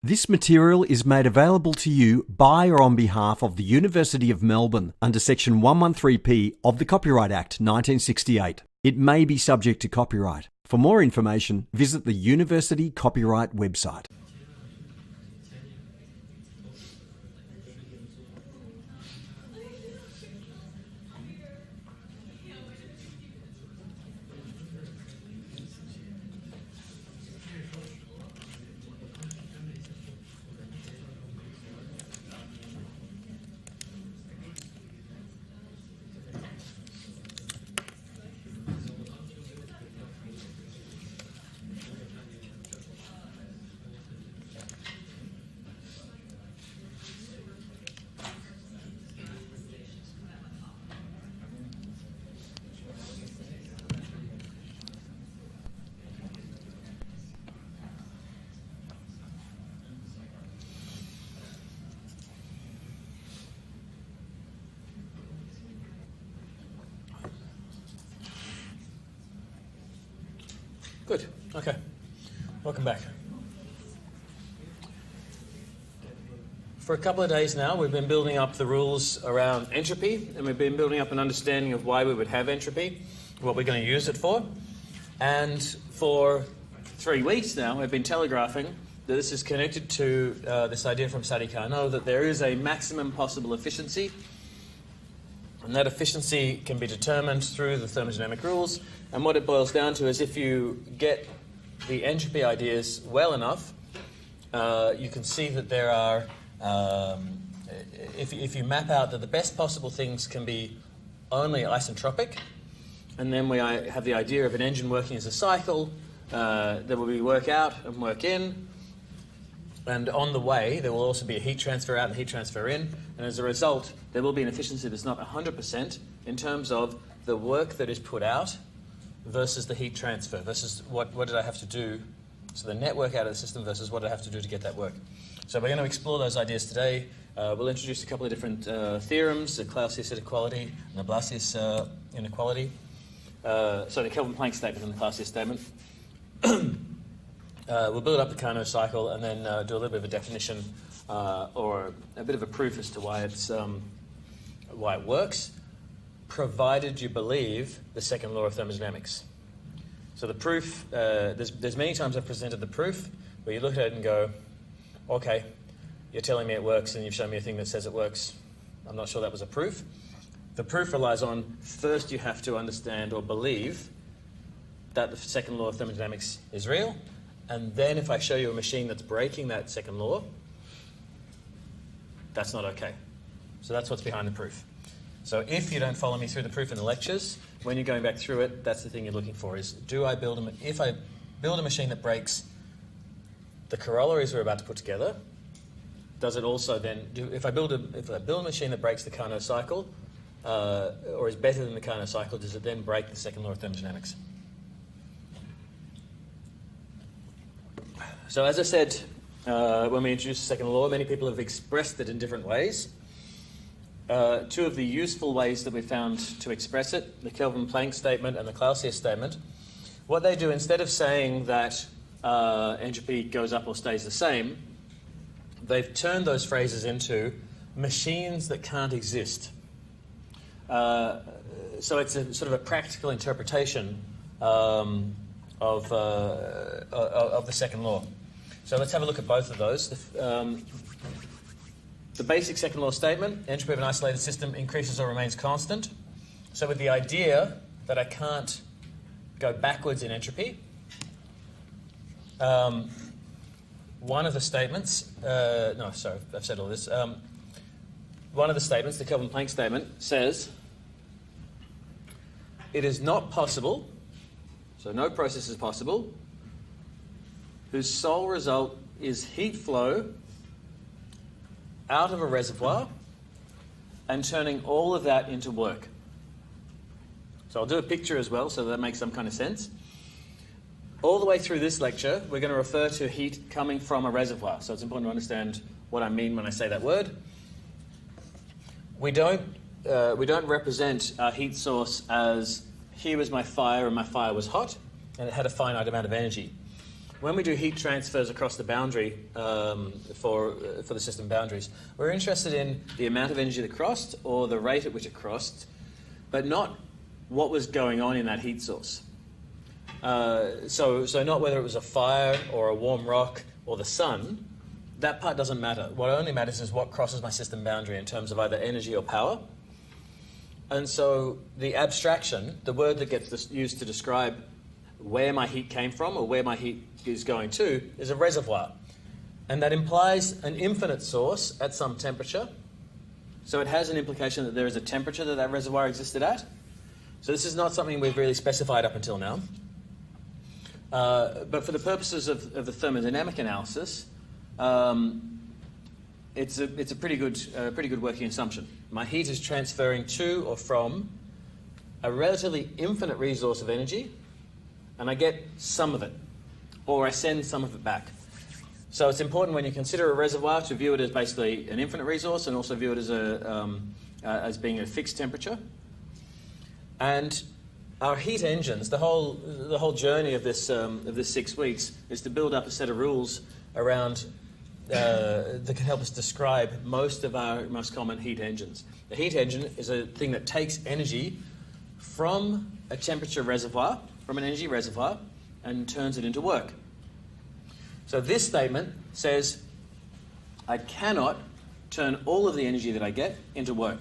This material is made available to you by or on behalf of the University of Melbourne under Section 113P of the Copyright Act 1968. It may be subject to copyright. For more information, visit the University Copyright website. Good. Okay. Welcome back. For a couple of days now, we've been building up the rules around entropy, and we've been building up an understanding of why we would have entropy, what we're going to use it for. And for 3 weeks now, we've been telegraphing that this is connected to this idea from Sadi Carnot that there is a maximum possible efficiency, and that efficiency can be determined through the thermodynamic rules. And what it boils down to is if you get the entropy ideas well enough, you can see that there are, if you map out that the best possible things can be only isentropic, and then we have the idea of an engine working as a cycle, there will be work out and work in, and on the way there will also be a heat transfer out and heat transfer in, and as a result there will be an efficiency that's not 100% in terms of the work that is put out versus the heat transfer, versus what did I have to do, so the net work out of the system versus what I have to do to get that work. So we're going to explore those ideas today. We'll introduce a couple of different theorems, the Clausius inequality and the Blasius inequality. So the Kelvin-Planck statement and the Clausius statement. We'll build up the Carnot cycle and then do a little bit of a definition or a bit of a proof as to why it works, provided you believe the second law of thermodynamics. So the proof, there's many times I've presented the proof where you look at it and go, okay, you're telling me it works and you've shown me a thing that says it works. I'm not sure that was a proof. The proof relies on, first you have to understand or believe that the second law of thermodynamics is real, and then if I show you a machine that's breaking that second law, that's not okay. So that's what's behind the proof. So if you don't follow me through the proof in the lectures, when you're going back through it, that's the thing you're looking for is, if I build a machine that breaks the corollaries we're about to put together, does it also then, if I build a machine that breaks the Carnot cycle, or is better than the Carnot cycle, does it then break the second law of thermodynamics? So as I said, when we introduced the second law, many people have expressed it in different ways. Two of the useful ways that we found to express it, the Kelvin-Planck statement and the Clausius statement, what they do, instead of saying that entropy goes up or stays the same, they've turned those phrases into machines that can't exist. So it's a sort of a practical interpretation of the second law. So let's have a look at both of those. The basic second law statement, entropy of an isolated system increases or remains constant. So with the idea that I can't go backwards in entropy, one of the statements, I've said all this. One of the statements, the Kelvin-Planck statement, says it is not possible, so no process is possible, whose sole result is heat flow out of a reservoir and turning all of that into work. So I'll do a picture as well so that makes some kind of sense. All the way through this lecture, we're going to refer to heat coming from a reservoir. So it's important to understand what I mean when I say that word. We don't represent our heat source as here was my fire and my fire was hot and it had a finite amount of energy. when we do heat transfers across the boundary for the system boundaries, we're interested in the amount of energy that crossed or the rate at which it crossed, but not what was going on in that heat source. So not whether it was a fire or a warm rock or the sun. That part doesn't matter. What only matters is what crosses my system boundary in terms of either energy or power. And so the abstraction, the word that gets used to describe where my heat came from or where my heat is going to, is a reservoir. And that implies an infinite source at some temperature. So it has an implication that there is a temperature that that reservoir existed at. So this is not something we've really specified up until now. But for the purposes of the thermodynamic analysis, it's a pretty good working assumption. My heat is transferring to or from a relatively infinite resource of energy, and I get some of it, or I send some of it back. So it's important when you consider a reservoir to view it as basically an infinite resource and also view it as being a fixed temperature. And our heat engines, the whole journey of this 6 weeks is to build up a set of rules around that can help us describe most of our most common heat engines. The heat engine is a thing that takes energy from a temperature reservoir, from an energy reservoir, and turns it into work. So this statement says, I cannot turn all of the energy that I get into work.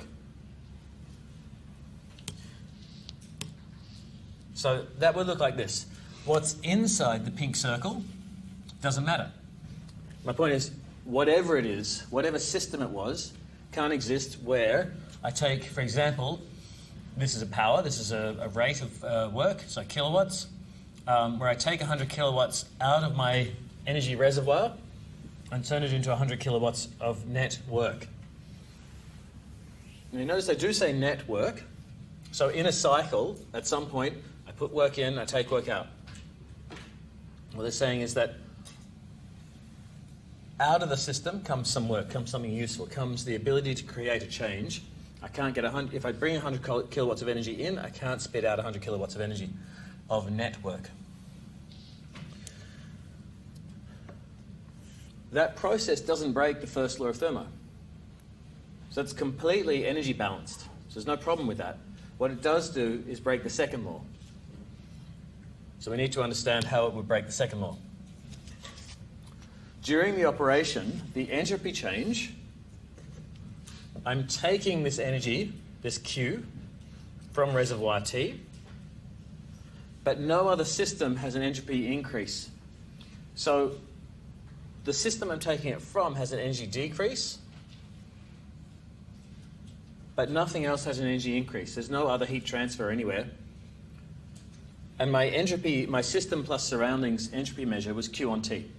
So that would look like this. What's inside the pink circle doesn't matter. My point is, whatever it is, whatever system it was, can't exist where I take, for example, this is a power, this is a rate of work, so kilowatts, where I take 100 kilowatts out of my energy reservoir and turn it into 100 kilowatts of net work. And you notice they do say net work. So in a cycle, at some point, I put work in, I take work out. What they're saying is that out of the system comes some work, comes something useful, comes the ability to create a change. I can't get 100, if I bring 100 kilowatts of energy in, I can't spit out 100 kilowatts of energy of net work. That process doesn't break the first law of thermo. So it's completely energy balanced. So there's no problem with that. What it does do is break the second law. So we need to understand how it would break the second law. During the operation, the entropy change, I'm taking this energy, this Q, from reservoir T, but no other system has an entropy increase. So the system I'm taking it from has an energy decrease, but nothing else has an energy increase. There's no other heat transfer anywhere. And my entropy, my system plus surroundings entropy measure was Q on T.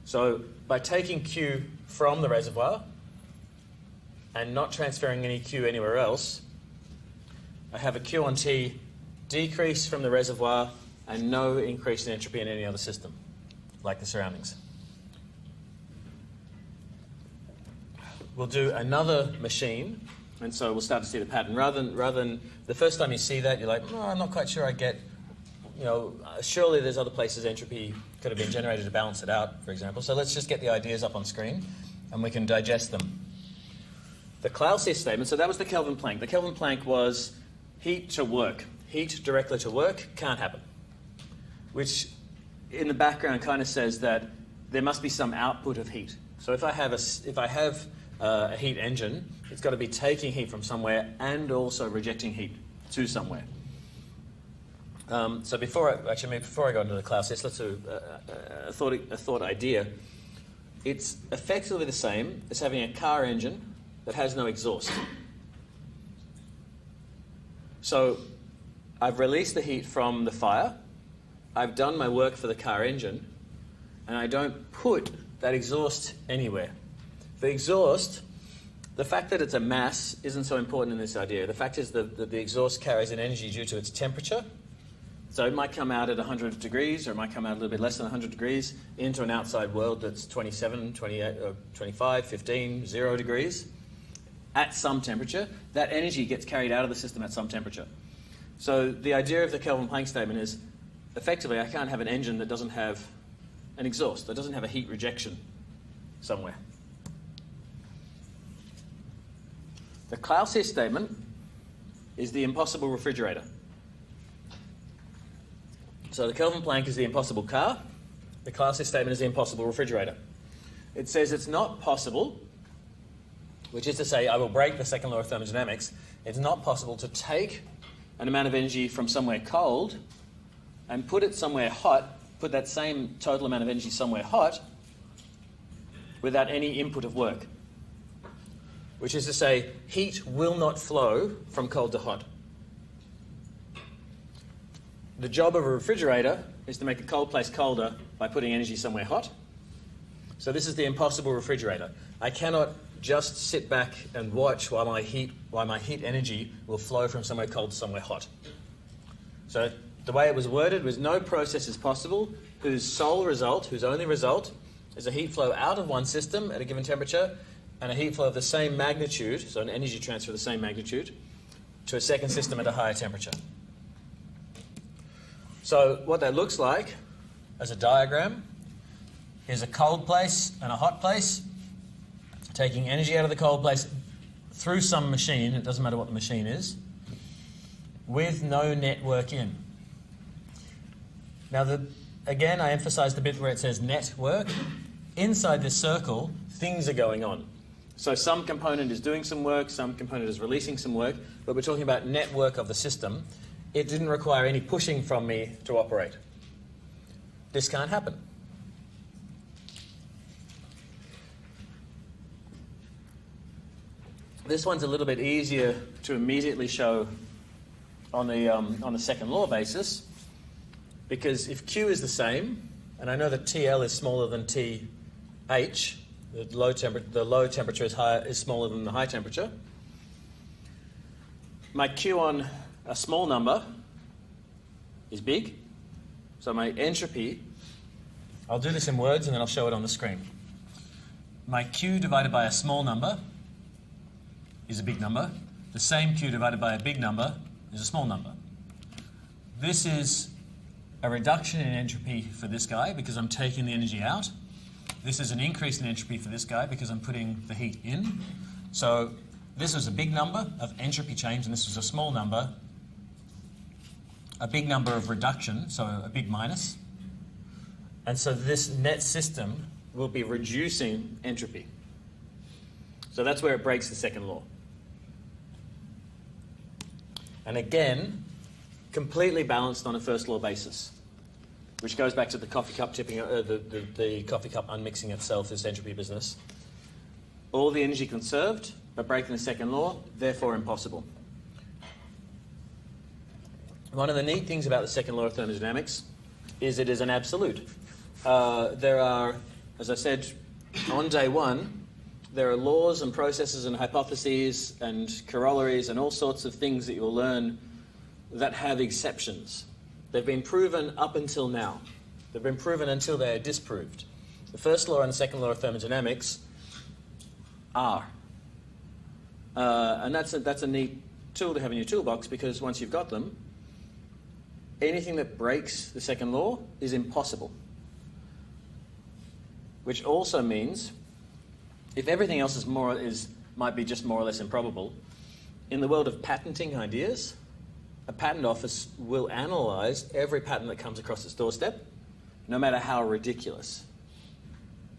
So by taking Q from the reservoir and not transferring any Q anywhere else, I have a Q on T decrease from the reservoir and no increase in entropy in any other system, like the surroundings. We'll do another machine, and so we'll start to see the pattern. Rather than the first time you see that, you're like, I'm not quite sure I get, surely there's other places entropy could have been generated to balance it out, for example. So let's just get the ideas up on screen, and we can digest them. The Clausius statement, so that was the Kelvin Planck. The Kelvin Planck was heat to work. Heat directly to work can't happen, which in the background kind of says that there must be some output of heat. So if I have a heat engine, it's got to be taking heat from somewhere and also rejecting heat to somewhere. So before I go into the Clausius, let's do a thought idea. It's effectively the same as having a car engine that has no exhaust. So I've released the heat from the fire, I've done my work for the car engine, and I don't put that exhaust anywhere. The exhaust, the fact that it's a mass isn't so important in this idea. The fact is that the exhaust carries an energy due to its temperature. So it might come out at 100 degrees, or it might come out a little bit less than 100 degrees into an outside world that's 27, 28, 25, 15, 0 degrees. At some temperature, that energy gets carried out of the system at some temperature. So the idea of the Kelvin Planck statement is effectively I can't have an engine that doesn't have an exhaust, that doesn't have a heat rejection somewhere. The Clausius statement is the impossible refrigerator. So the Kelvin Planck is the impossible car. The Clausius statement is the impossible refrigerator. It says it's not possible, which is to say I will break the second law of thermodynamics. It's not possible to take an amount of energy from somewhere cold and put it somewhere hot, put that same total amount of energy somewhere hot without any input of work. Which is to say, heat will not flow from cold to hot. The job of a refrigerator is to make a cold place colder by putting energy somewhere hot. So this is the impossible refrigerator. I cannot just sit back and watch while my heat energy will flow from somewhere cold to somewhere hot. So the way it was worded was no process is possible whose sole result, whose only result, is a heat flow out of one system at a given temperature and a heat flow of the same magnitude, so an energy transfer of the same magnitude, to a second system at a higher temperature. So what that looks like as a diagram is a cold place and a hot place, taking energy out of the cold place through some machine, it doesn't matter what the machine is, with no network in. Now, again, I emphasize the bit where it says network. Inside this circle, things are going on. So some component is doing some work, some component is releasing some work, but we're talking about network of the system. It didn't require any pushing from me to operate. This can't happen. This one's a little bit easier to immediately show on the second law basis, because if Q is the same, and I know that TL is smaller than TH, the low temperature is smaller than the high temperature. My Q on a small number is big, so my entropy, I'll do this in words and then I'll show it on the screen. My Q divided by a small number is a big number. The same Q divided by a big number is a small number. This is a reduction in entropy for this guy because I'm taking the energy out. This is an increase in entropy for this guy because I'm putting the heat in. So this was a big number of entropy change and this was a small number, a big number of reduction, so a big minus. And so this net system will be reducing entropy. So that's where it breaks the second law. And again, completely balanced on a first law basis, which goes back to the coffee cup tipping, the coffee cup unmixing itself, this entropy business. All the energy conserved, but breaking the second law, therefore impossible. One of the neat things about the second law of thermodynamics is it is an absolute. There are, as I said, on day one, there are laws and processes and hypotheses and corollaries and all sorts of things that you'll learn that have exceptions. They've been proven up until now. They've been proven until they are disproved. The first law and the second law of thermodynamics are. And that's a neat tool to have in your toolbox because once you've got them, anything that breaks the second law is impossible. Which also means if everything else might be just more or less improbable, in the world of patenting ideas, a patent office will analyze every patent that comes across its doorstep, no matter how ridiculous.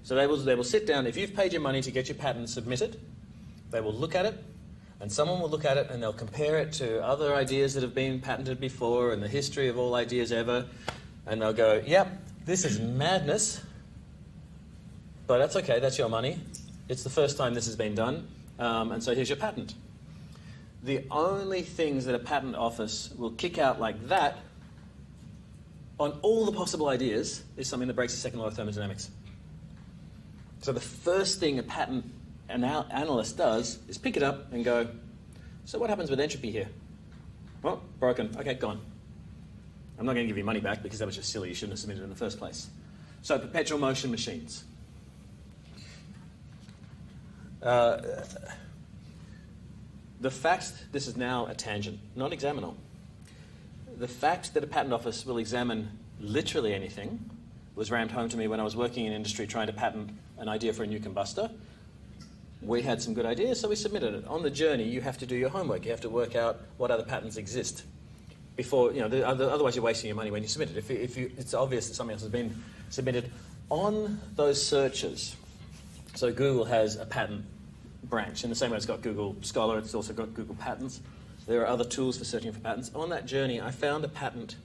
So they will sit down. If you've paid your money to get your patent submitted, they will look at it, and someone will look at it and they'll compare it to other ideas that have been patented before and the history of all ideas ever, and they'll go, yep, this is madness, but that's okay, that's your money. It's the first time this has been done, and so here's your patent. The only things that a patent office will kick out like that on all the possible ideas is something that breaks the second law of thermodynamics. So the first thing a patent analyst does is pick it up and go, so what happens with entropy here? Well, broken. Okay, gone. I'm not going to give you money back because that was just silly. You shouldn't have submitted it in the first place. So perpetual motion machines. The fact, this is now a tangent, not examinal. The fact that a patent office will examine literally anything was rammed home to me when I was working in industry trying to patent an idea for a new combustor. We had some good ideas, so we submitted it. On the journey, you have to do your homework. You have to work out what other patents exist before, otherwise you're wasting your money when you submit it. If it's obvious that something else has been submitted. On those searches, so Google has a patent branch. In the same way it's got Google Scholar, it's also got Google Patents. There are other tools for searching for patents. On that journey, I found a patent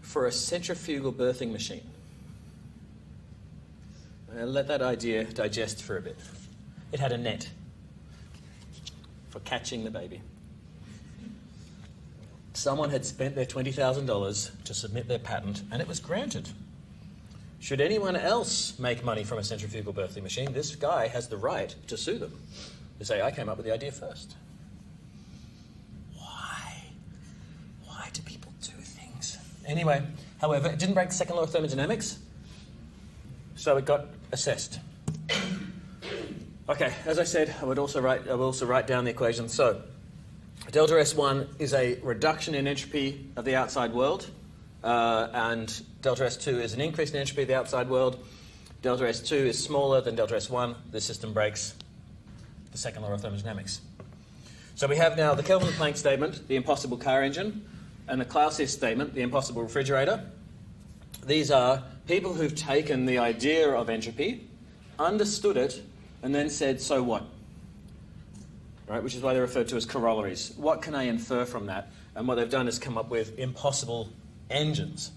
for a centrifugal birthing machine. And let that idea digest for a bit. It had a net for catching the baby. Someone had spent their $20,000 to submit their patent, and it was granted. Should anyone else make money from a centrifugal birthing machine, this guy has the right to sue them, to say, I came up with the idea first. Why? Why do people do things? Anyway, however, it didn't break the second law of thermodynamics, so it got assessed. Okay, as I said, I will also write down the equation. So, delta S1 is a reduction in entropy of the outside world, and delta S2 is an increase in entropy of the outside world. Delta S2 is smaller than delta S1. The system breaks the second law of thermodynamics. So we have now the Kelvin-Planck statement, the impossible car engine, and the Clausius statement, the impossible refrigerator. These are people who've taken the idea of entropy, understood it, and then said, so what? Right, which is why they're referred to as corollaries. What can I infer from that? And what they've done is come up with impossible engines.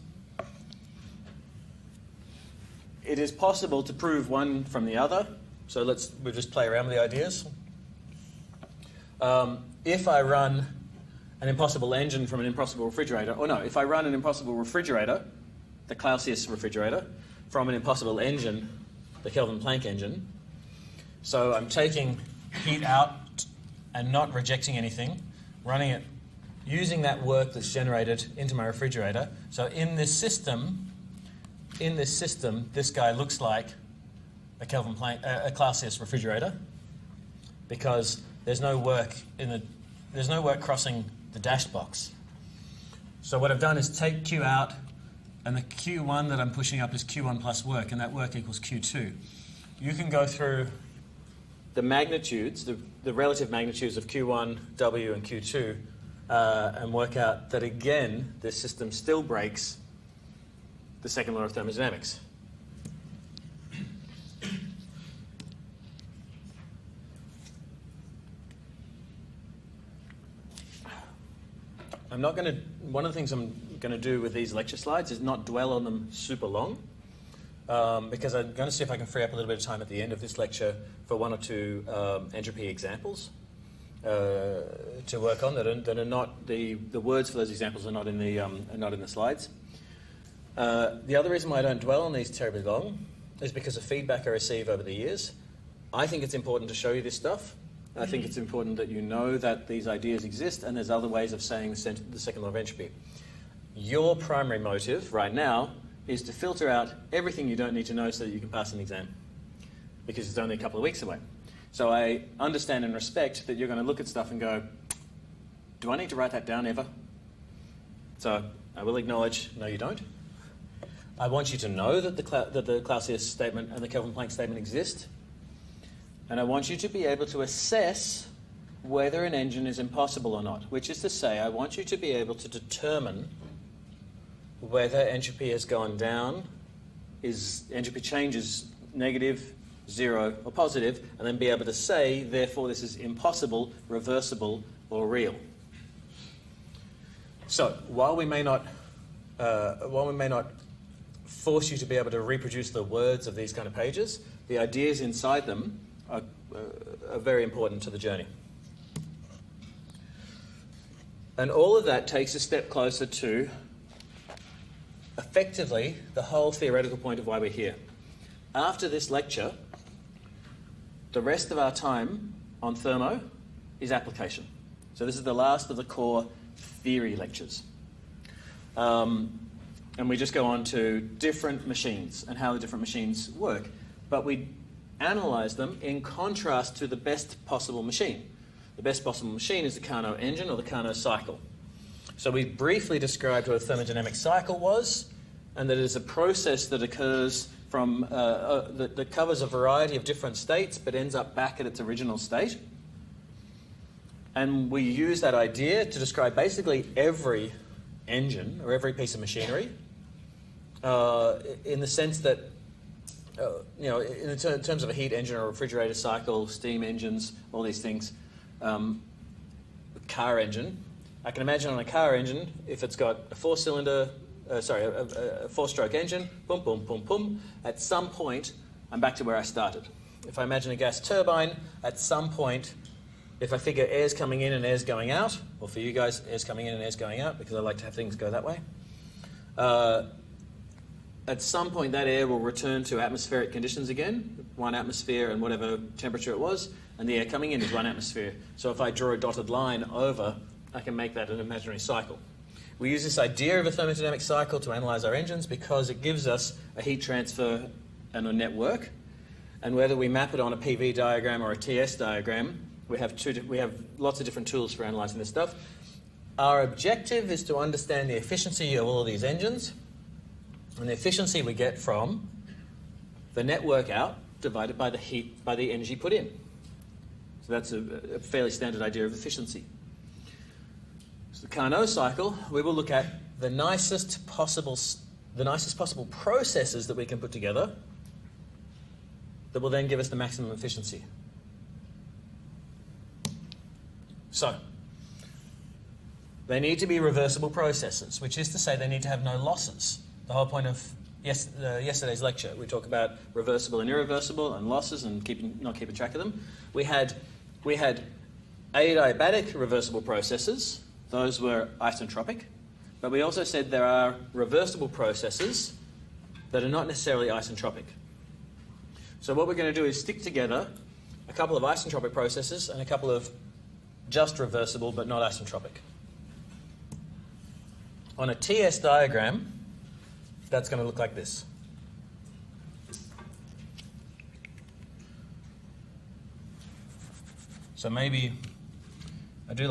It is possible to prove one from the other, so we'll just play around with the ideas. If I run an impossible engine from an impossible refrigerator, if I run an impossible refrigerator, the Clausius refrigerator, from an impossible engine, the Kelvin-Planck engine, so I'm taking heat out and not rejecting anything, running it, using that work that's generated into my refrigerator. So in this system, this guy looks like a Kelvin-Planck, a Clausius refrigerator, because there's no work crossing the dashed box. So what I've done is take Q out, and the Q1 that I'm pushing up is Q1 plus work, and that work equals Q2. You can go through the magnitudes, the relative magnitudes of Q1, W, and Q2, and work out that, again, this system still breaks the second law of thermodynamics. One of the things I'm going to do with these lecture slides is not dwell on them super long, because I'm going to see if I can free up a little bit of time at the end of this lecture for one or two entropy examples to work on that are not the words for those examples are not in the slides. The other reason why I don't dwell on these terribly long is because of feedback I receive over the years. I think it's important to show you this stuff. I think it's important that you know that these ideas exist and there's other ways of saying the second law of entropy. Your primary motive right now is to filter out everything you don't need to know so that you can pass an exam, because it's only a couple of weeks away. So I understand and respect that you're going to look at stuff and go, do I need to write that down ever? So I will acknowledge, no you don't. I want you to know that the Clausius statement and the Kelvin-Planck statement exist. And I want you to be able to assess whether an engine is impossible or not, which is to say, I want you to be able to determine whether entropy has gone down, is entropy change is negative, 0, or positive, and then be able to say, therefore, this is impossible, reversible, or real. So, while we may not force you to be able to reproduce the words of these kind of pages, the ideas inside them are very important to the journey. And all of that takes a step closer to, effectively, the whole theoretical point of why we're here. After this lecture, the rest of our time on thermo is application. So this is the last of the core theory lectures. And we just go on to different machines and how the different machines work. But we analyze them in contrast to the best possible machine. The best possible machine is the Carnot engine or the Carnot cycle. So we briefly described what a thermodynamic cycle was and that it is a process that occurs from that covers a variety of different states but ends up back at its original state. And we use that idea to describe basically every engine or every piece of machinery in the sense that, in terms of a heat engine or a refrigerator cycle, steam engines, all these things, car engine. I can imagine on a car engine, if it's got a a four-stroke engine, boom, boom, boom, boom, at some point, I'm back to where I started. If I imagine a gas turbine, at some point, if I figure air's coming in and air's going out, or for you guys, air's coming in and air's going out, because I like to have things go that way, at some point that air will return to atmospheric conditions again, 1 atmosphere and whatever temperature it was, and the air coming in is 1 atmosphere. So if I draw a dotted line over, I can make that an imaginary cycle. We use this idea of a thermodynamic cycle to analyse our engines because it gives us a heat transfer and a network. And whether we map it on a PV diagram or a TS diagram, we have lots of different tools for analysing this stuff. Our objective is to understand the efficiency of all of these engines, and the efficiency we get from the network out divided by the energy put in. So that's a fairly standard idea of efficiency. So the Carnot cycle, we will look at the nicest possible processes that we can put together that will then give us the maximum efficiency. So, they need to be reversible processes, which is to say they need to have no losses. The whole point of yesterday's lecture, we talk about reversible and irreversible and losses and not keeping track of them. We had adiabatic reversible processes. Those were isentropic. But we also said there are reversible processes that are not necessarily isentropic. So what we're going to do is stick together a couple of isentropic processes and a couple of just reversible but not isentropic. On a TS diagram, that's going to look like this. So maybe I do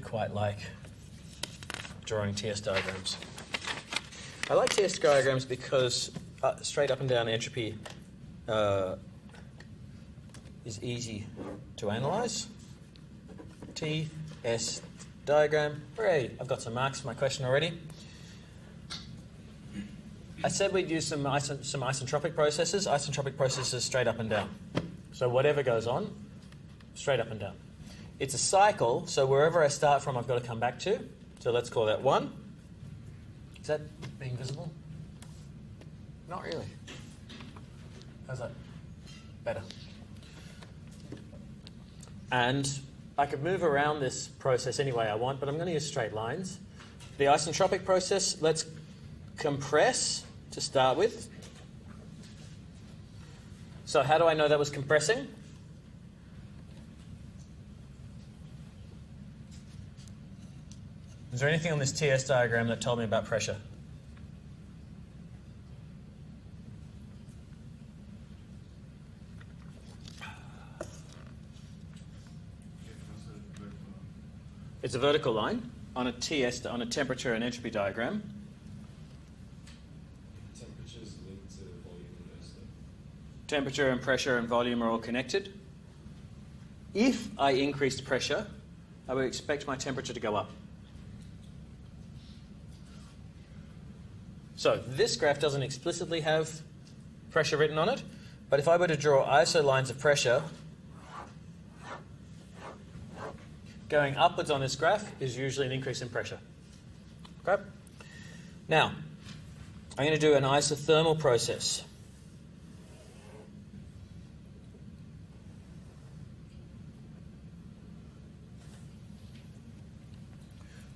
quite like drawing TS diagrams. I like TS diagrams because straight up and down entropy is easy to analyse. TS diagram. Hooray, I've got some marks for my question already. I said we'd use some isentropic processes. Isentropic processes straight up and down. So whatever goes on, straight up and down. It's a cycle, so wherever I start from, I've got to come back to. So let's call that 1. Is that being visible? Not really. How's that? Better. And I could move around this process any way I want, but I'm going to use straight lines. The isentropic process, let's compress to start with. So how do I know that was compressing? Is there anything on this TS diagram that told me about pressure? It's a vertical line on a TS, on a temperature and entropy diagram. Temperature is linked to volume inversely. Temperature and pressure and volume are all connected. If I increased pressure, I would expect my temperature to go up. So this graph doesn't explicitly have pressure written on it, but if I were to draw iso lines of pressure, going upwards on this graph is usually an increase in pressure. Okay? Now, I'm going to do an isothermal process.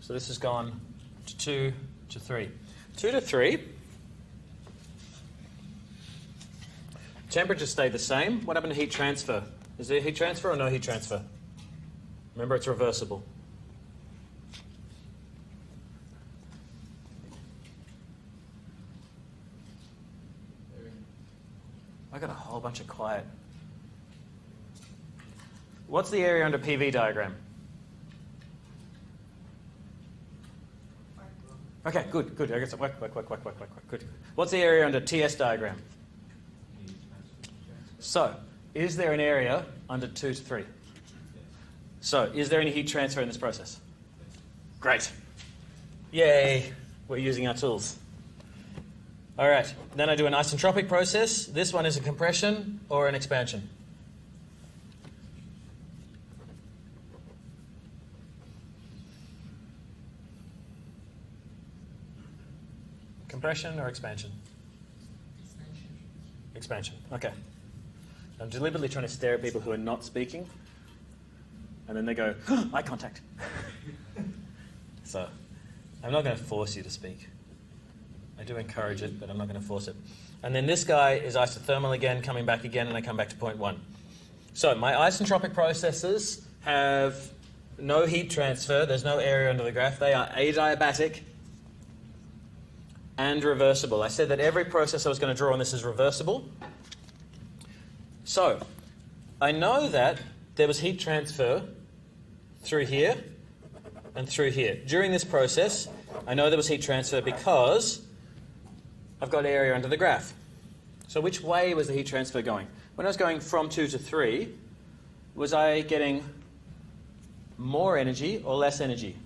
So this has gone to 2 to 3. 2 to 3. Temperatures stay the same. What happened to heat transfer? Is there heat transfer or no heat transfer? Remember, it's reversible. I got a whole bunch of quiet. What's the area under PV diagram? Okay, good. I guess work. Good. What's the area under TS diagram? So, is there an area under 2 to 3? So, is there any heat transfer in this process? Great. Yay, we're using our tools. All right, then I do an isentropic process. This one is a compression or an expansion? Compression or expansion? Expansion, okay. I'm deliberately trying to stare at people who are not speaking, and then they go, eye contact. So, I'm not going to force you to speak. I do encourage it, but I'm not going to force it. And then this guy is isothermal again, coming back again, and I come back to point 1. So, my isentropic processes have no heat transfer. There's no area under the graph. They are adiabatic and reversible. I said that every process I was going to draw on this is reversible. So, I know that there was heat transfer through here and through here. During this process, I know there was heat transfer because I've got area under the graph. So which way was the heat transfer going? When I was going from 2 to 3, was I getting more energy or less energy?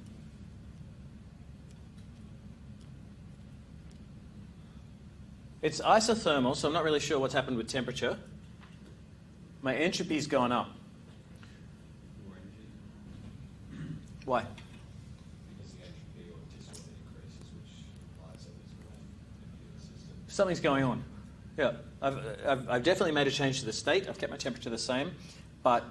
It's isothermal, so I'm not really sure what's happened with temperature. My entropy's gone up. More energy. Why? Because the entropy or disorder increases, which applies over to the system. Something's going on. Yeah, I've definitely made a change to the state. I've kept my temperature the same, but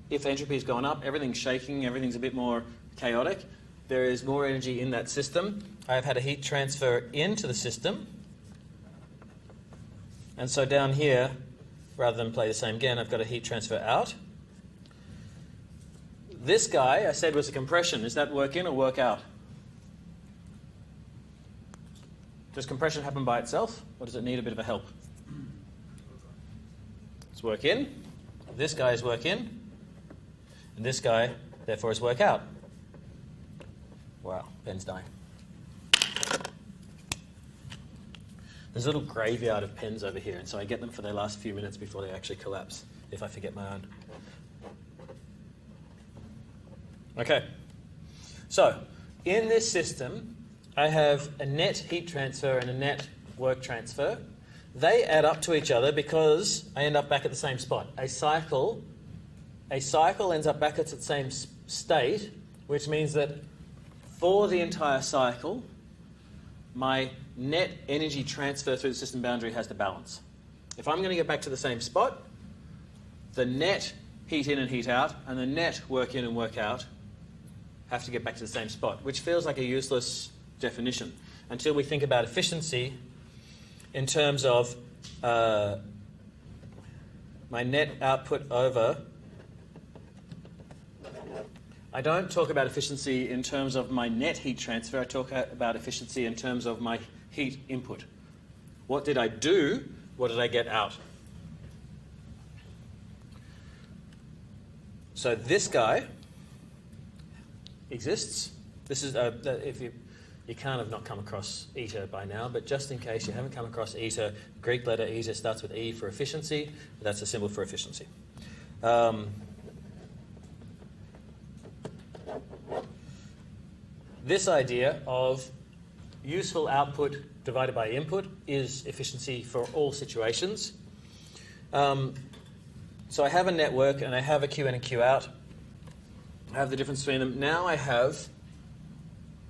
if entropy's gone up, everything's shaking, everything's a bit more chaotic. There is more energy in that system. I've had a heat transfer into the system. And so down here, rather than play the same again, I've got a heat transfer out. This guy, I said, was a compression. Does that work in or work out? Does compression happen by itself, or does it need a bit of a help? It's work in. This guy is work in. And this guy, therefore, is work out. Wow, Ben's dying. There's a little graveyard of pens over here, and so I get them for their last few minutes before they actually collapse, if I forget my own. Okay, so in this system, I have a net heat transfer and a net work transfer. They add up to each other because I end up back at the same spot. A cycle ends up back at the same state, which means that for the entire cycle, my net energy transfer through the system boundary has to balance. If I'm going to get back to the same spot, the net heat in and heat out and the net work in and work out have to get back to the same spot, which feels like a useless definition until we think about efficiency in terms of my net output over. I don't talk about efficiency in terms of my net heat transfer. I talk about efficiency in terms of my heat input. What did I do? What did I get out? So this guy exists. This is if you can't have not come across eta by now, but just in case you haven't come across eta, Greek letter eta starts with E for efficiency. That's a symbol for efficiency. This idea of useful output divided by input is efficiency for all situations. So I have a network and I have a Q in and Q out. I have the difference between them. Now I have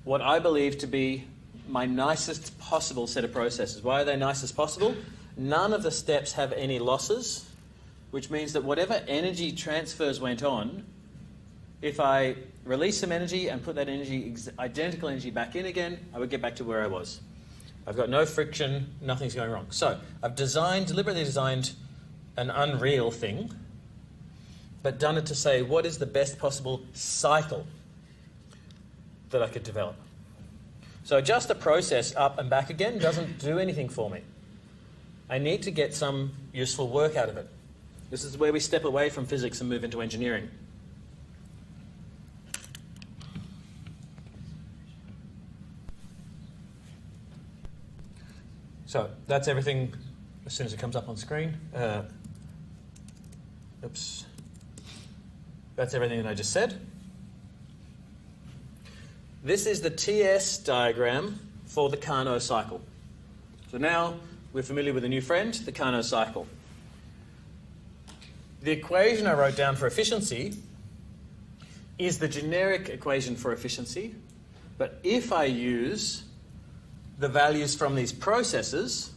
what I believe to be my nicest possible set of processes. Why are they nicest possible? None of the steps have any losses, which means that whatever energy transfers went on, if I release some energy and put that energy, identical energy back in again, I would get back to where I was. I've got no friction, nothing's going wrong. So I've deliberately designed an unreal thing, but done it to say what is the best possible cycle that I could develop. So just a process up and back again doesn't do anything for me. I need to get some useful work out of it. This is where we step away from physics and move into engineering. So that's everything as soon as it comes up on screen. Oops. That's everything that I just said. This is the TS diagram for the Carnot cycle. So now we're familiar with a new friend, the Carnot cycle. The equation I wrote down for efficiency is the generic equation for efficiency, but if I use the values from these processes,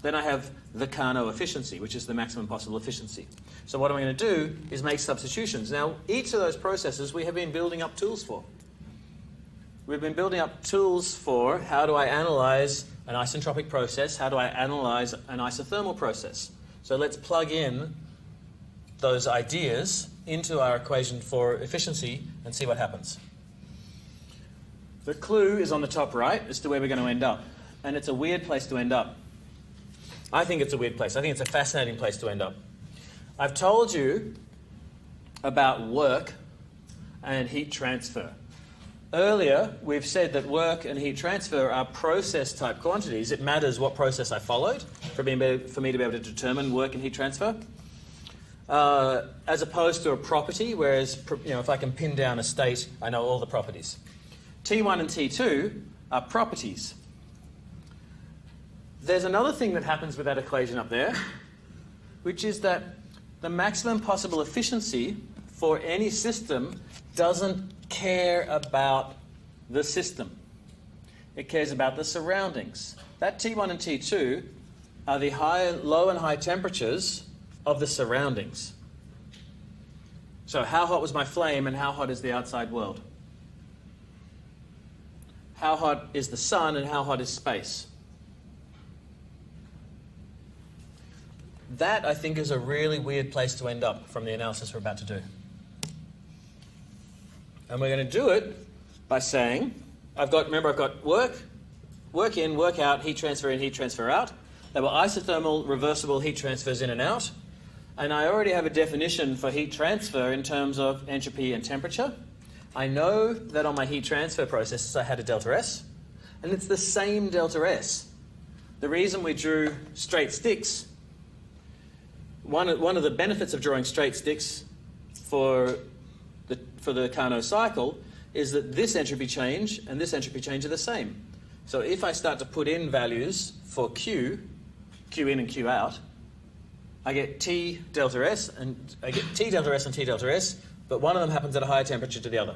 then I have the Carnot efficiency, which is the maximum possible efficiency. So what I'm going to do is make substitutions. Now, each of those processes we have been building up tools for. We've been building up tools for how do I analyze an isentropic process, how do I analyze an isothermal process. So let's plug in those ideas into our equation for efficiency and see what happens. The clue is on the top right as to where we're going to end up. And it's a weird place to end up. I think it's a weird place. I think it's a fascinating place to end up. I've told you about work and heat transfer. Earlier, we've said that work and heat transfer are process-type quantities. It matters what process I followed for me to be able to determine work and heat transfer, as opposed to a property, whereas if I can pin down a state, I know all the properties. T1 and T2 are properties. There's another thing that happens with that equation up there, which is that the maximum possible efficiency for any system doesn't care about the system. It cares about the surroundings. That T1 and T2 are the low and high temperatures of the surroundings. So how hot was my flame and how hot is the outside world? How hot is the sun and how hot is space? That, I think, is a really weird place to end up from the analysis we're about to do. And we're going to do it by saying, remember I've got work in, work out, heat transfer in, heat transfer out. They were isothermal, reversible heat transfers in and out. And I already have a definition for heat transfer in terms of entropy and temperature. I know that on my heat transfer processes I had a delta S, and it's the same delta S. The reason we drew straight sticks, one of the benefits of drawing straight sticks for the Carnot cycle is that this entropy change and this entropy change are the same. So if I start to put in values for Q in and Q out, I get T delta S and I get T delta S and T delta S, but one of them happens at a higher temperature to the other.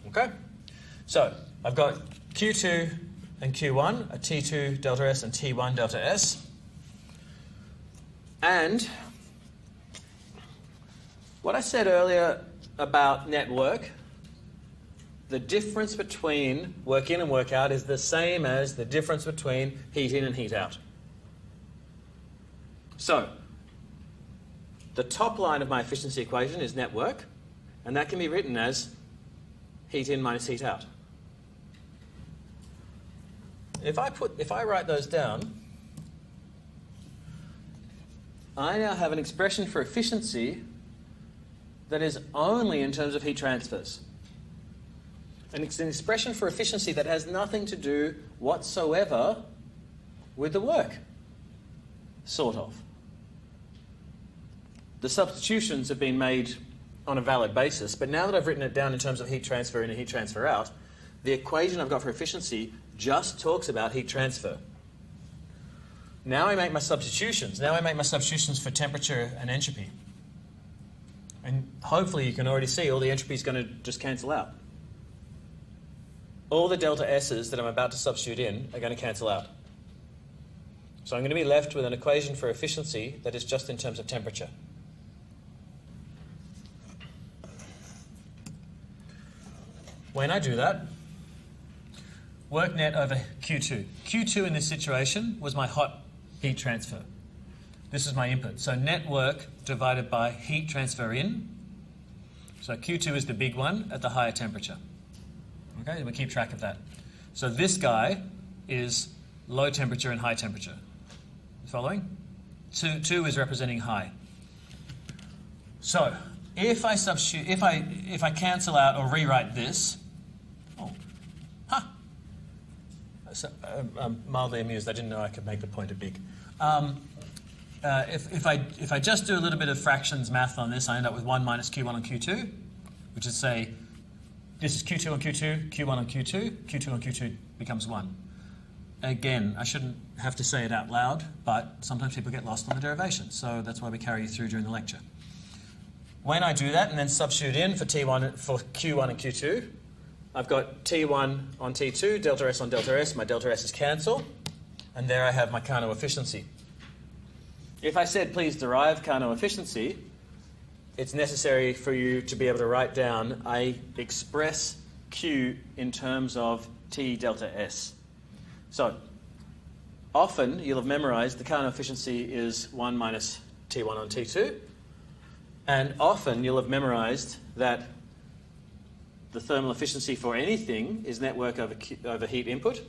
Okay? So I've got Q2 and Q1, a T2 delta S and T1 delta S. And what I said earlier about net work, the difference between work in and work out is the same as the difference between heat in and heat out. So the top line of my efficiency equation is net work, and that can be written as heat in minus heat out. If I write those down, I now have an expression for efficiency that is only in terms of heat transfers. And it's an expression for efficiency that has nothing to do whatsoever with the work, sort of. The substitutions have been made on a valid basis, but now that I've written it down in terms of heat transfer in and heat transfer out, the equation I've got for efficiency just talks about heat transfer. Now I make my substitutions. Now I make my substitutions for temperature and entropy. And hopefully you can already see all the entropy is going to just cancel out. All the delta S's that I'm about to substitute in are going to cancel out. So I'm going to be left with an equation for efficiency that is just in terms of temperature. When I do that, work net over Q2. Q2 in this situation was my hot heat transfer. This is my input. So net work divided by heat transfer in. So Q2 is the big one at the higher temperature. Okay, we keep track of that. So this guy is low temperature and high temperature. Following? 2 is representing high. So if I substitute, if I cancel out or rewrite this, I'm mildly amused. I didn't know I could make the pointer big. If I just do a little bit of fractions math on this, I end up with 1 minus Q1 on Q2, which is, say, this is Q2 on Q2, Q1 on Q2, Q2 on Q2 becomes 1. Again, I shouldn't have to say it out loud, but sometimes people get lost on the derivation, so that's why we carry you through during the lecture. When I do that and then substitute in for T1 for Q1 and Q2, I've got T1 on T2, delta S on delta S, my delta S's cancel, and there I have my Carnot efficiency. If I said please derive Carnot efficiency, it's necessary for you to be able to write down I express Q in terms of T delta S. So often you'll have memorized the Carnot efficiency is 1 minus T1 on T2, and often you'll have memorized that the thermal efficiency for anything is network over heat input.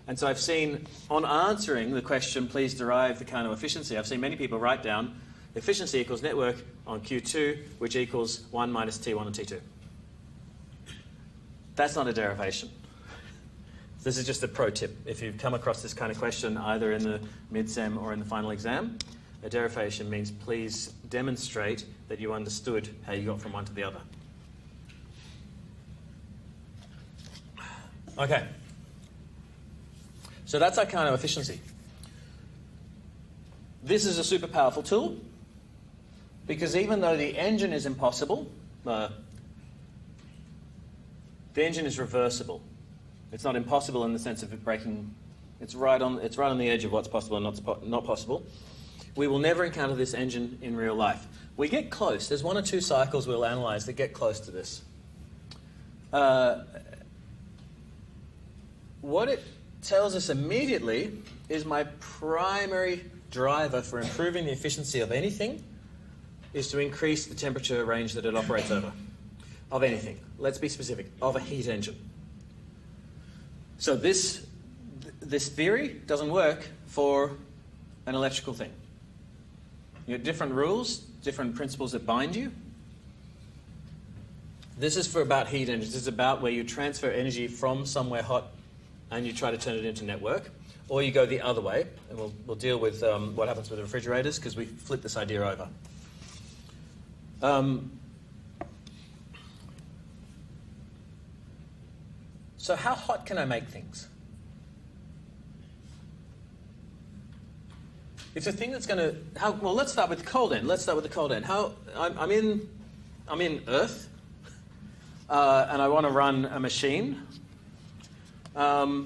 And so I've seen, on answering the question, please derive the Carnot efficiency, I've seen many people write down efficiency equals network on Q2, which equals 1 minus T1 on T2. That's not a derivation. This is just a pro tip. If you've come across this kind of question either in the mid-sem or in the final exam, a derivation means please demonstrate that you understood how you got from one to the other. Okay. So that's our Carnot efficiency. This is a super powerful tool because even though the engine is impossible, the engine is reversible. It's not impossible in the sense of it breaking. It's right on the edge of what's possible and not possible. We will never encounter this engine in real life. We get close. There's 1 or 2 cycles we'll analyze that get close to this. What it tells us immediately is my primary driver for improving the efficiency of anything is to increase the temperature range that it operates over. Of anything. Let's be specific. Of a heat engine. So this theory doesn't work for an electrical thing. You have different rules, different principles that bind you. This is for about heat engines. This is about where you transfer energy from somewhere hot and you try to turn it into network, or you go the other way, and we'll deal with what happens with refrigerators because we flip this idea over. So how hot can I make things? It's a thing that's going to... Well, let's start with the cold end. I'm in Earth, and I want to run a machine. How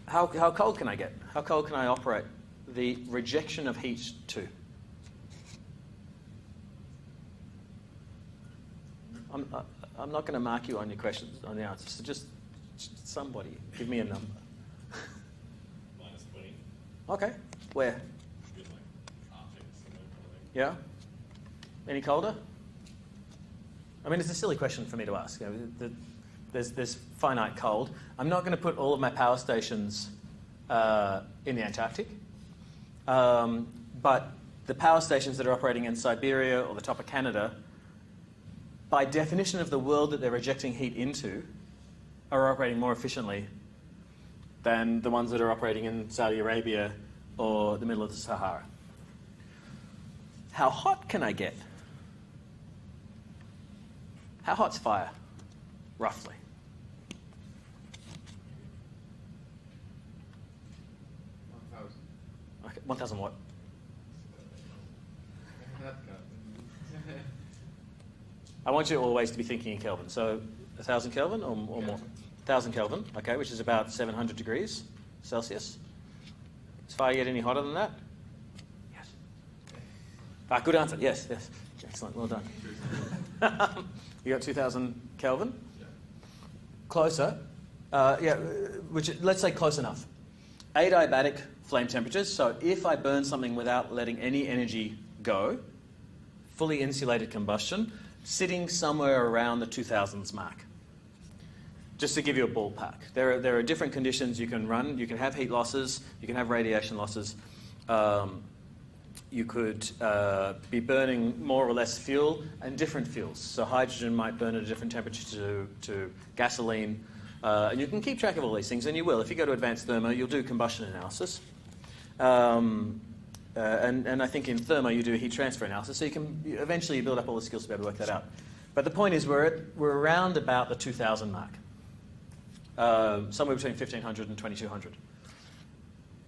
cold can I get? How cold can I operate the rejection of heat to? I'm not going to mark you on your questions, on the answers. So just somebody, give me a number. Minus 20. Okay. Where? Just like Arctic, Yeah? Any colder? I mean, it's a silly question for me to ask. You know, there's finite cold. I'm not going to put all of my power stations in the Antarctic. But the power stations that are operating in Siberia or the top of Canada, by definition of the world that they're rejecting heat into, are operating more efficiently than the ones that are operating in Saudi Arabia or the middle of the Sahara. How hot can I get? How hot's fire, roughly? 1,000. Okay, 1,000 what? I want you always to be thinking in Kelvin. So 1,000 Kelvin or more? 1,000 Kelvin, okay, which is about 700 degrees Celsius. Does fire get any hotter than that? Yes. Good answer. Yes, yes. Excellent. Well done. You got 2,000 Kelvin? Yeah. Closer. Yeah, which let's say close enough. Adiabatic flame temperatures. So if I burn something without letting any energy go, fully insulated combustion, sitting somewhere around the 2000s mark. Just to give you a ballpark. There are different conditions you can run. You can have heat losses. You can have radiation losses. You could be burning more or less fuel and different fuels. So hydrogen might burn at a different temperature to gasoline. And you can keep track of all these things, and you will. If you go to advanced thermo, you'll do combustion analysis. And I think in thermo you do heat transfer analysis, so you can eventually build up all the skills to be able to work that out. But the point is we're around about the 2000 mark, somewhere between 1500 and 2200.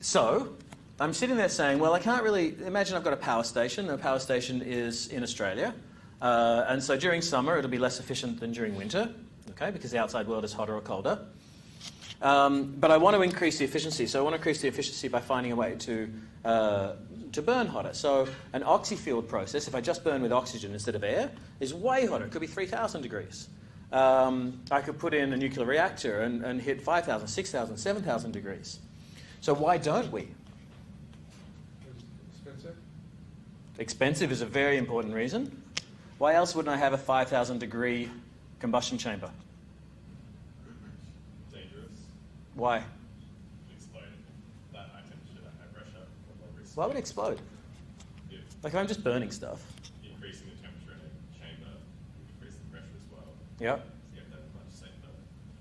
So I'm sitting there saying, well, I can't really imagine I've got a power station. The power station is in Australia, and so during summer it'll be less efficient than during winter, okay, because the outside world is hotter or colder. But I want to increase the efficiency, so I want to increase the efficiency by finding a way to burn hotter. So an oxy-fueled process, if I just burn with oxygen instead of air, is way hotter. It could be 3,000 degrees. I could put in a nuclear reactor and hit 5,000, 6,000, 7,000 degrees. So why don't we? Expensive? Expensive is a very important reason. Why else wouldn't I have a 5,000 degree combustion chamber? Dangerous. Why? Explode that high temperature, that high pressure, or more risk. Why would it explode? If Like if I'm just burning stuff. increasing the temperature in a chamber, increase the pressure as well. Yeah. So you have to have much safer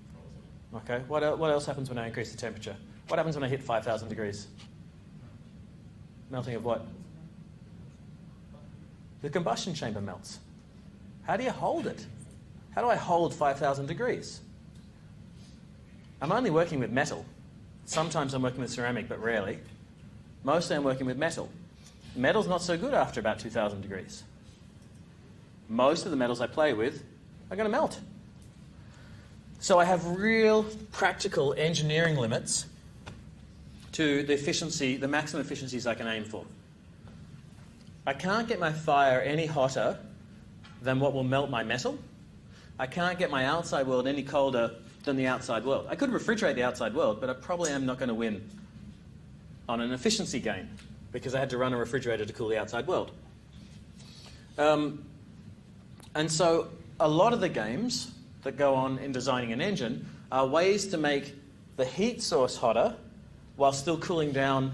controls on it. Okay. What else happens when I increase the temperature? What happens when I hit 5,000 degrees? Melting of what? The combustion chamber melts. How do you hold it? How do I hold 5,000 degrees? I'm only working with metal. Sometimes I'm working with ceramic, but rarely. Mostly I'm working with metal. Metal's not so good after about 2,000 degrees. Most of the metals I play with are going to melt. So I have real practical engineering limits to the efficiency, the maximum efficiencies I can aim for. I can't get my fire any hotter than what will melt my metal. I can't get my outside world any colder than the outside world. I could refrigerate the outside world, but I probably am not going to win on an efficiency gain because I had to run a refrigerator to cool the outside world. And so a lot of the games that go on in designing an engine are ways to make the heat source hotter while still cooling down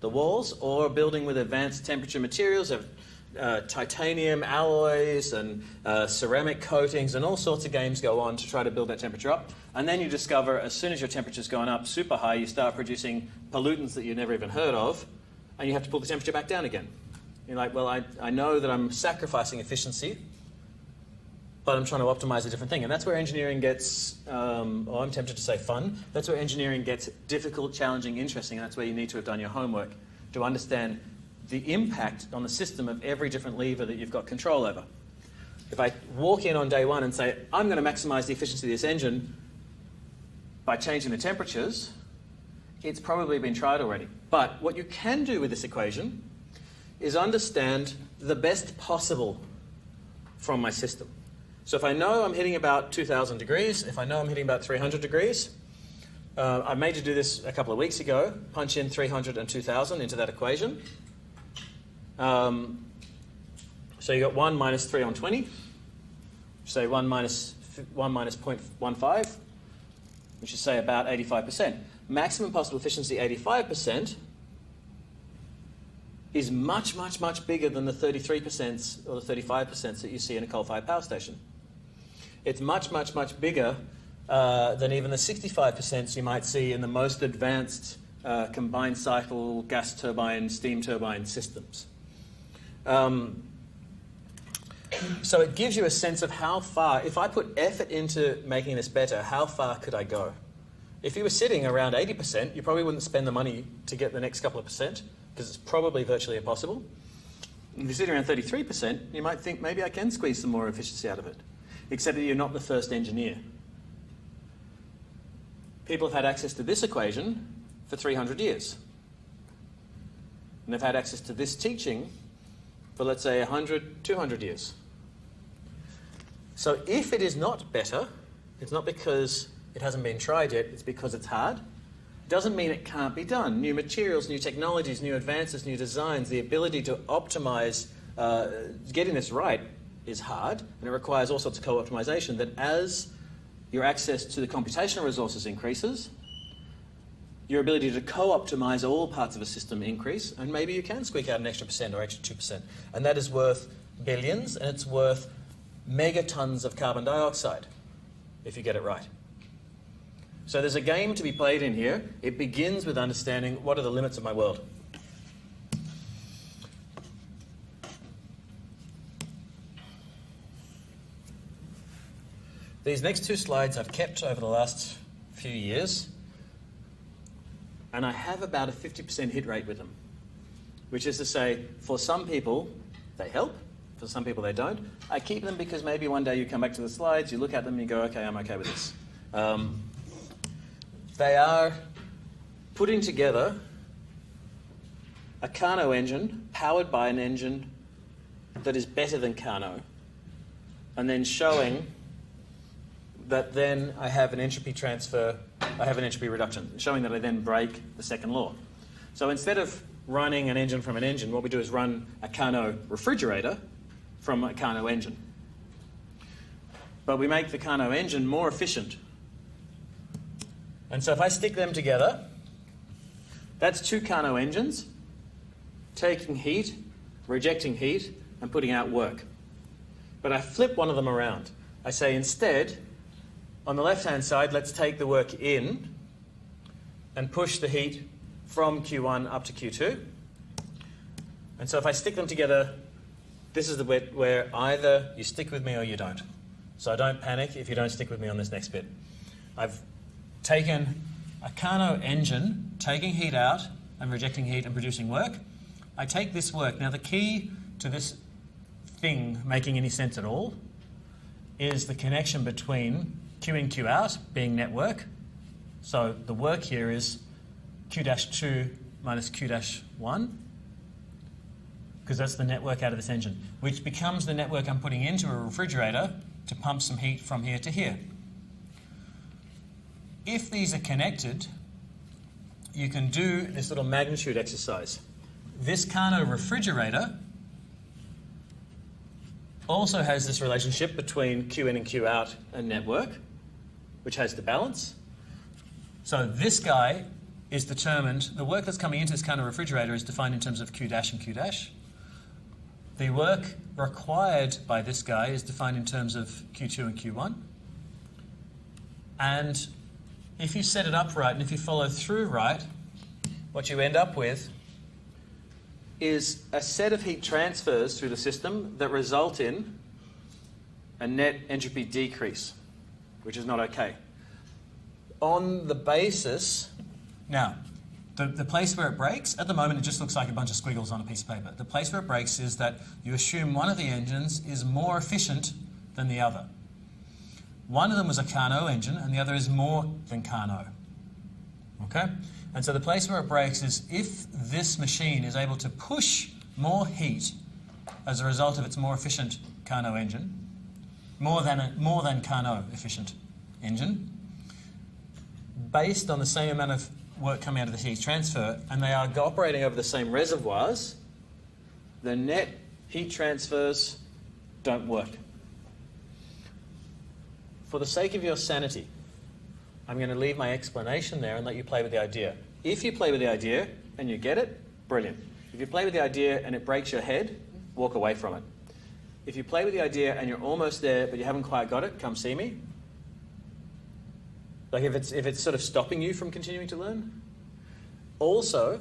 the walls, or building with advanced temperature materials of titanium alloys and ceramic coatings, and all sorts of games go on to try to build that temperature up. And then you discover as soon as your temperature's gone up super high, you start producing pollutants that you've never even heard of, and you have to pull the temperature back down again. You're like, well, I know that I'm sacrificing efficiency, but I'm trying to optimize a different thing. And that's where engineering gets, or I'm tempted to say fun, that's where engineering gets difficult, challenging, interesting, and that's where you need to have done your homework to understand the impact on the system of every different lever that you've got control over. If I walk in on day one and say, I'm going to maximize the efficiency of this engine by changing the temperatures, it's probably been tried already. But what you can do with this equation is understand the best possible from my system. So if I know I'm hitting about 2,000 degrees, if I know I'm hitting about 300 degrees, I made you do this a couple of weeks ago, punch in 300 and 2,000 into that equation. So you got 1 minus 3 on 20, say 1 minus 0.15, which is say about 85%. Maximum possible efficiency 85% is much, much, much bigger than the 33% or the 35% that you see in a coal-fired power station. It's much, much, much bigger than even the 65% you might see in the most advanced combined cycle gas turbine, steam turbine systems. So it gives you a sense of how far, if I put effort into making this better, how far could I go? If you were sitting around 80%, you probably wouldn't spend the money to get the next couple of percent, because it's probably virtually impossible. If you're sitting around 33%, you might think maybe I can squeeze some more efficiency out of it, except that you're not the first engineer. People have had access to this equation for 300 years. And they've had access to this teaching for, let's say, 100, 200 years. So if it is not better, it's not because it hasn't been tried yet, it's because it's hard. Doesn't mean it can't be done. New materials, new technologies, new advances, new designs, the ability to optimize, getting this right is hard, and it requires all sorts of co-optimization that as your access to the computational resources increases, your ability to co-optimize all parts of a system increase, and maybe you can squeak out an extra % or extra 2%. And that is worth billions, and it's worth megatons of carbon dioxide if you get it right. So there's a game to be played in here. It begins with understanding what are the limits of my world. These next two slides I've kept over the last few years, and I have about a 50% hit rate with them, which is to say, for some people, they help. For some people, they don't. I keep them because maybe one day you come back to the slides, you look at them, and you go, okay, I'm okay with this. They are putting together a Carnot engine powered by an engine that is better than Carnot, and then showing that then I have an entropy transfer, I have an entropy reduction, showing that I then break the second law. So instead of running an engine from an engine, what we do is run a Carnot refrigerator from a Carnot engine. But we make the Carnot engine more efficient. And so if I stick them together, that's two Carnot engines taking heat, rejecting heat, and putting out work. But I flip one of them around. I say instead, on the left-hand side, let's take the work in and push the heat from Q1 up to Q2. And so if I stick them together, this is the bit where either you stick with me or you don't. So don't panic if you don't stick with me on this next bit. I've taken a Carnot engine, taking heat out and rejecting heat and producing work. I take this work. Now the key to this thing making any sense at all is the connection between Q in, Q out being net work. So the work here is Q-2 minus Q-1, because that's the network out of this engine, which becomes the network I'm putting into a refrigerator to pump some heat from here to here. If these are connected, you can do this little magnitude exercise. This Carnot refrigerator also has this relationship between Q in and Q out and network, which has the balance. So this guy is determined, the work that's coming into this Carnot refrigerator is defined in terms of Q dash and Q dash. The work required by this guy is defined in terms of Q2 and Q1. And if you set it up right and if you follow through right, what you end up with is a set of heat transfers through the system that result in a net entropy decrease, which is not okay. On the basis, now, the place where it breaks, at the moment it just looks like a bunch of squiggles on a piece of paper. The place where it breaks is that you assume one of the engines is more efficient than the other. One of them was a Carnot engine and the other is more than Carnot. Okay? And so the place where it breaks is if this machine is able to push more heat as a result of its more efficient Carnot engine, more than Carnot efficient engine, based on the same amount of work coming out of the heat transfer, and they are operating over the same reservoirs, the net heat transfers don't work. For the sake of your sanity, I'm going to leave my explanation there and let you play with the idea. If you play with the idea and you get it, brilliant. If you play with the idea and it breaks your head, walk away from it. If you play with the idea and you're almost there but you haven't quite got it, come see me. Like if it's sort of stopping you from continuing to learn. Also,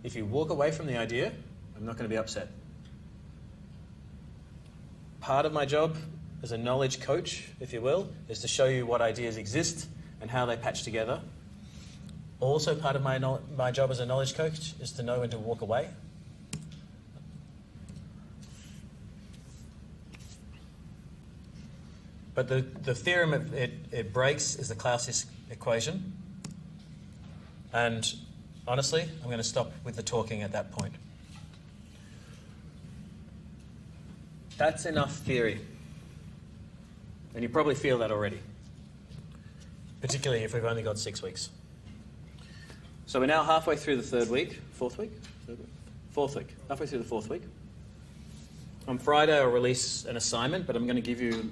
if you walk away from the idea, I'm not going to be upset. Part of my job as a knowledge coach, if you will, is to show you what ideas exist and how they patch together. Also, part of my job as a knowledge coach is to know when to walk away. But the theorem it breaks is the Clausius equation. And honestly, I'm going to stop with the talking at that point. That's enough theory. And you probably feel that already, particularly if we've only got 6 weeks. So we're now halfway through the fourth week, halfway through the fourth week. On Friday I'll release an assignment, but I'm going to give you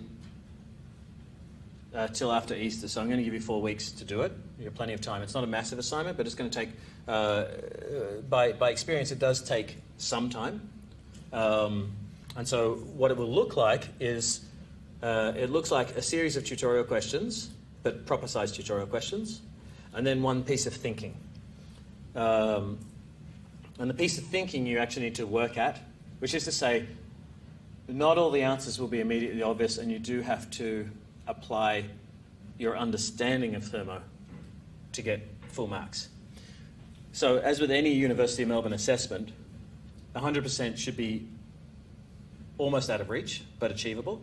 till after Easter, so I'm going to give you 4 weeks to do it. You have plenty of time. It's not a massive assignment, but it's going to take, by experience, it does take some time. And so what it will look like is, it looks like a series of tutorial questions but proper size tutorial questions, and then one piece of thinking. And the piece of thinking you actually need to work at, which is to say, not all the answers will be immediately obvious, and you do have to apply your understanding of thermo to get full marks. So as with any University of Melbourne assessment, 100% should be almost out of reach, but achievable.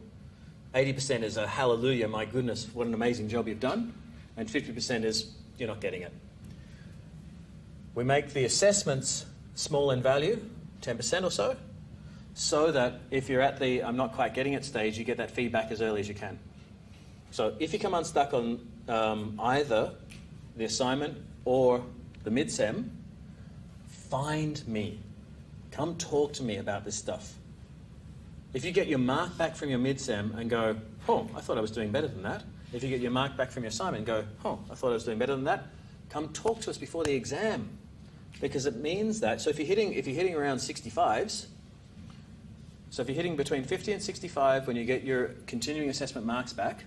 80% is a hallelujah, my goodness, what an amazing job you've done. And 50% is you're not getting it. We make the assessments small in value, 10% or so that if you're at the I'm not quite getting it stage, you get that feedback as early as you can. So if you come unstuck on either the assignment or the mid-sem, find me. Come talk to me about this stuff. If you get your mark back from your mid-sem and go, oh, I thought I was doing better than that. If you get your mark back from your assignment and go, oh, I thought I was doing better than that, come talk to us before the exam. Because it means that, so if you're hitting around 65s, so if you're hitting between 50 and 65 when you get your continuing assessment marks back,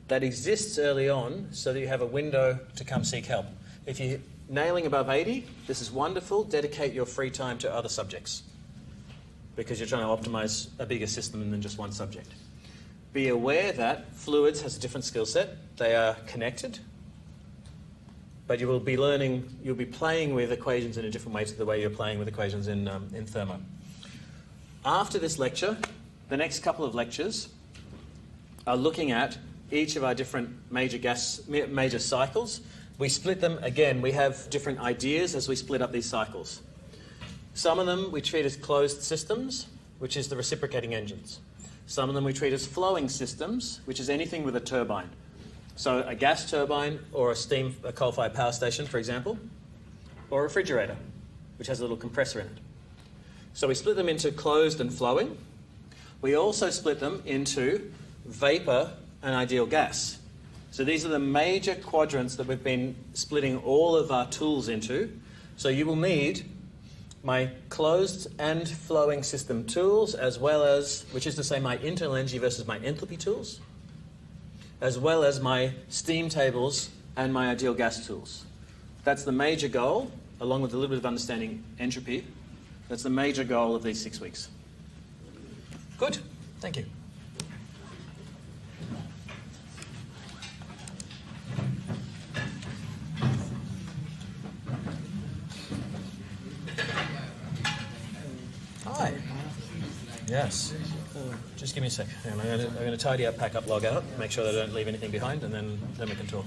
that exists early on so that you have a window to come seek help. If you're nailing above 80, this is wonderful. Dedicate your free time to other subjects because you're trying to optimize a bigger system than just one subject. Be aware that fluids has a different skill set. They are connected, but you will be learning, you'll be playing with equations in a different way to the way you're playing with equations in thermo. After this lecture, the next couple of lectures are looking at each of our different major cycles. We split them, again, we have different ideas as we split up these cycles. Some of them we treat as closed systems, which is the reciprocating engines. Some of them we treat as flowing systems, which is anything with a turbine. So a gas turbine or a coal-fired power station, for example, or a refrigerator, which has a little compressor in it. So we split them into closed and flowing. We also split them into vapor and ideal gas. So these are the major quadrants that we've been splitting all of our tools into. So you will need my closed and flowing system tools, as well as, which is to say my internal energy versus my enthalpy tools, as well as my steam tables and my ideal gas tools. That's the major goal, along with a little bit of understanding entropy. That's the major goal of these 6 weeks. Good, thank you. Hi. Yes. Just give me a sec. I'm going to tidy up, pack up, log out, make sure that I don't leave anything behind, and then we can talk.